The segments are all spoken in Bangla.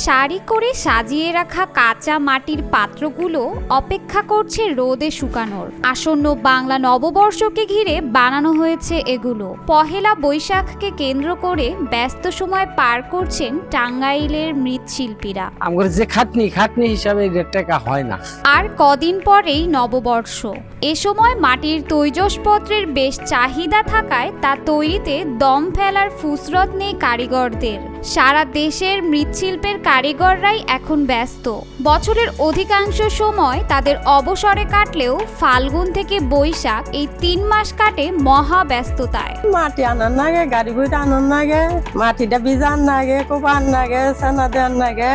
সারি করে সাজিয়ে রাখা কাঁচা মাটির পাত্রগুলো অপেক্ষা করছে রোদে শুকানোর। আসন্ন বাংলা নববর্ষকে ঘিরে বানানো হয়েছে এগুলো। পহেলা বৈশাখকে কেন্দ্র করে ব্যস্ত সময় পার করছেন টাঙ্গাইলের মৃৎশিল্পীরা। আমার যে খাটনি হিসাবে টাকা হয় না। আর কদিন পরেই নববর্ষ। এ সময় মাটির তৈজসপত্রের বেশ চাহিদা থাকায় তা তৈরিতে দম ফেলার ফুসরত নেই কারিগরদের। সারা দেশের মৃৎশিল্পের কারিগররাই এখন ব্যস্ত। বছরের অধিকাংশ সময় তাদের অবসরে কাটলেও ফাল্গুন থেকে বৈশাখ এই 3 মাস কাটে মহা ব্যস্ততায়। মাটি আনার নাগে, গাড়ি বইটা আনার নাগে, মাটিটা বিজান নাগে, কোপার নাগে, সেনা দেওয়ার নাগে,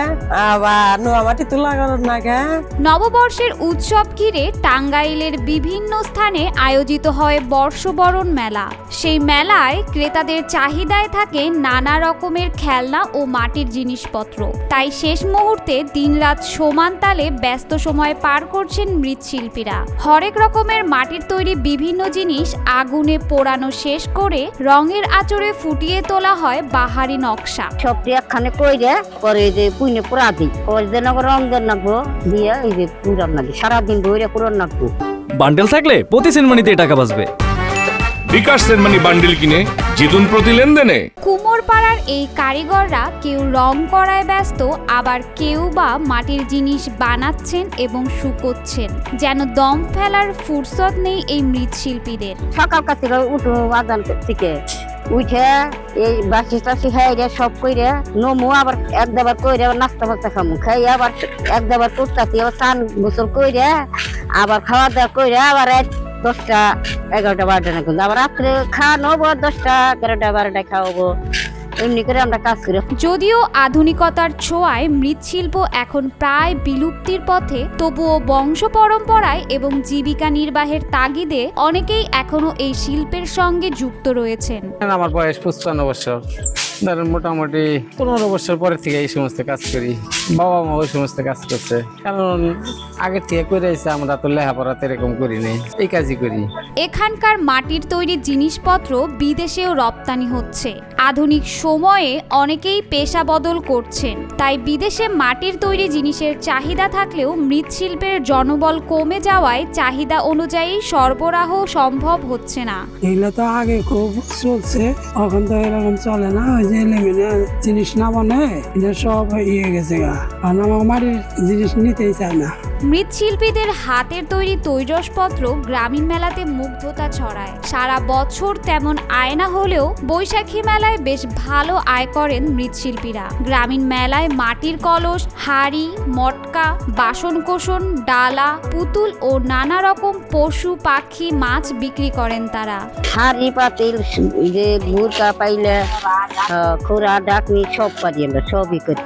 আবার নোয়া মাটি তুলা করার নাগে। নববর্ষের উৎসব ঘিরে টাঙ্গাইলের বিভিন্ন স্থানে আয়োজিত হয় বর্ষবরণ মেলা। সেই মেলায় ক্রেতাদের চাহিদায় থাকে নানা রকমের খেলনা ও মাটির জিনিসপত্র। তাই শেষ মুহূর্তে দিনরাত সমান তালে ব্যস্ত সময় পার করছেন মৃৎশিল্পীরা। হরেক রকমের মাটির তৈরি বিভিন্ন জিনিস আগুনে পোড়ানো শেষ করে রঙের আঁচড়ে ফুটিয়ে তোলা হয় বাহারি নকশা। সবটি একখানে কইরে পরে যে পুইনে পোড়া দিই, পরে যে নগর রং দেন নাকবো দিয়ে এই যে পুরান নাকি সারাদিন ধরে পুরান নাকবো। বান্ডেল থাকলে প্রতি সেনমানিতে টাকা বাঁচবে। বিকাশ সেনমানি বান্ডেল কিনে জিতুন প্রতি লেনদেনে। কুমোরপাড়ার এই কারিগররা কেউ রং করায় ব্যস্ত, আবার কেউ বা মাটির জিনিস বানাচ্ছেন এবং শুকোচ্ছেন। যেন দম ফেলার ফুরসত নেই এই মৃৎশিল্পীদের। সকাল কাছে উঠো আজান থেকে উঠে এই বাসি টাসি খাইরে সব কইরে নমু, আবার এক দাবার কইরে আবার নাস্তা ফাস্তা খামু, খাই আবার এক দাবার টুকটাতি আবার চান গোসল কইরে আবার খাওয়া দাওয়া কইরে আবার 10টা 11টা 12টা না কিন্তু আবার রাত্রে খাওয়ানো 10টা 11টা 12টায় খাওয়াবো। এমনি করে আমরা কাজ করি। যদিও আধুনিকতার ছোঁয়ায় মৃৎশিল্প এখন প্রায় বিলুপ্তির পথে, তবুও বংশ পরম্পরায় এবং জীবিকা নির্বাহের তাগিদে অনেকেই এখনো এই শিল্পের সঙ্গে যুক্ত রয়েছেন। আমার বয়স 55 বছর। ধরেন মোটামুটি 15 বছর পরে থেকে এই সমস্ত কাজ করি। বাবা মা ওই সমস্ত কাজ করছে, কারণ আগের থেকে করে এসে আমরা তো লেখাপড়া এরকম করি নাই, এই কাজই করি। এখানকার মাটির তৈরি জিনিসপত্র বিদেশেও রপ্তানি হচ্ছে। আধুনিক সময়ে অনেকেই পেশা বদল করছেন, তাই বিদেশে মাটির তৈরি জিনিসের চাহিদা থাকলেও মৃৎশিল্পের জনবল কমে যাওয়ায় চাহিদা অনুযায়ী সরবরাহ সম্ভব হচ্ছে না। এগুলো তো আগে খুব চলছে, এখন তো এরকম চলে না। ওই যে জিনিস না মানে এটা সব ইয়ে গেছে গা, আর আমার মাটির জিনিস নিতেই চায় না। মৃৎশিল্পীদের হাতের তৈরি তৈজসপত্র গ্রামীণ মেলাতে মুগ্ধতা ছড়ায়। সারা বছর তেমন আয় না হলেও বৈশাখী মেলায় বেশ ভালো আয় করেন মৃৎশিল্পীরা। গ্রামীণ মেলায় মাটির কলস, হাড়ি, মটকা, বাসনকোসন, ডালা, পুতুল ও নানা রকম পশু পাখি মাছ বিক্রি করেন তারা। হাড়ি পাতিল যে মুরগা পাইলে খোরা ডাকনি সব পারি আমরা সবই করি।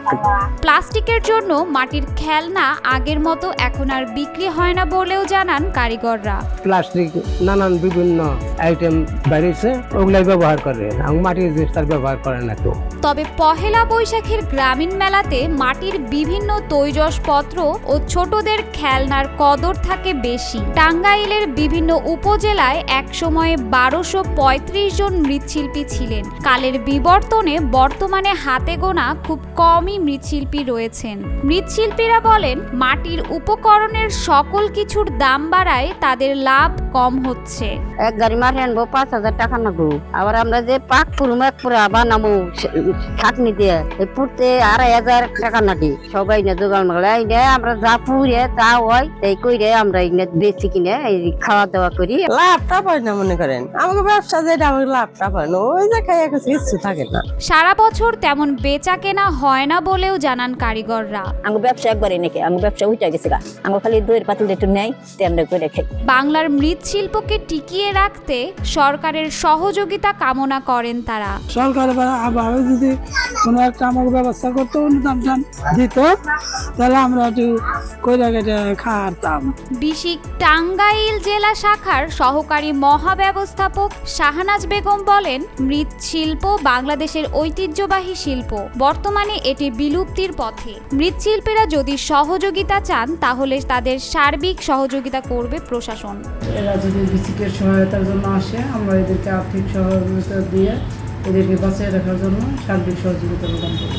প্লাস্টিকের জন্য মাটির খেলনা আগের মতো এখন আর বিক্রি হয় না বলেও জানান কারিগররা। প্লাস্টিক নানান বিভিন্ন আইটেম বেরিয়েছে, ওগুলাই ব্যবহার করে, মাটির জিনিস তার ব্যবহার করে না কেউ। তবে পহেলা বৈশাখের গ্রামীণ মেলাতে মাটির বিভিন্ন তৈজসপত্র ও ছোটদের খেলনার কদর থাকে বেশি। টাঙ্গাইলের বিভিন্ন উপজেলায় একসময়ে 1235 জন মৃৎশিল্পী ছিলেন। কালের বিবর্তনে বর্তমানে হাতে গোনা খুব কমই মৃৎশিল্পী রয়েছেন। মৃৎশিল্পীরা বলেন, মাটির উপকরণের সকল কিছুর দাম বাড়ায় তাদের লাভ কম হচ্ছে। এক গাড়ি মাঠে আনবো 5,000 টাকা নাগবো, আবার আমরা যে পাক পুরুম এক পুরা বানাবো খাটনি দিয়ে পুড়তে 2,500 টাকা নাকি। সবাই না জোগাড় মাগলাই আমরা যা পুড়ে তা হয় তাই কইরে আমরা বেশি কিনে খাওয়া দাওয়া করি। লাভটা পাই না মনে করেন, আমাকে ব্যবসা যেটা আমাকে লাভটা পাই না, ওই যে খাইয়া কিছু থাকে না। সারা বছর তেমন বেচা কেনা হয় না বলেও জানান কারিগররা। আমার ব্যবসা একবারে নাকি আমার ব্যবসা উঠে গেছে গা, আমার খালি দইয়ের পাতিল একটু নেই আমরা করে খাই। বাংলার মৃৎশিল্পকে টিকিয়ে রাখতে সরকারের সহযোগিতা কামনা করেন তারা। সরকার আবার যদি কোনো একটা আমাকে ব্যবস্থা করতো, অনুদান দিত, তাহলে আমরা একটু কইরা কেটে খাওয়াতাম। বিশিক টাঙ্গাইল জেলা শাখার সহকারী মহাব্যবস্থাপক শাহনাজ বেগম বলেন, মৃৎশিল্প বাংলাদেশের ঐতিহ্যবাহী শিল্প। বর্তমানে এটি বিলুপ্তির পথে। মৃৎশিল্পীরা যদি সহযোগিতা চান তাহলে তাদের সার্বিক সহযোগিতা করবে প্রশাসন। এরা যদি বিসিকের সহায়তার জন্য আসে, আমরা এদেরকে আর্থিক সহযোগিতা দিয়ে এদেরকে বাঁচিয়ে রাখার জন্য সার্বিক সহযোগিতা প্রদান করব।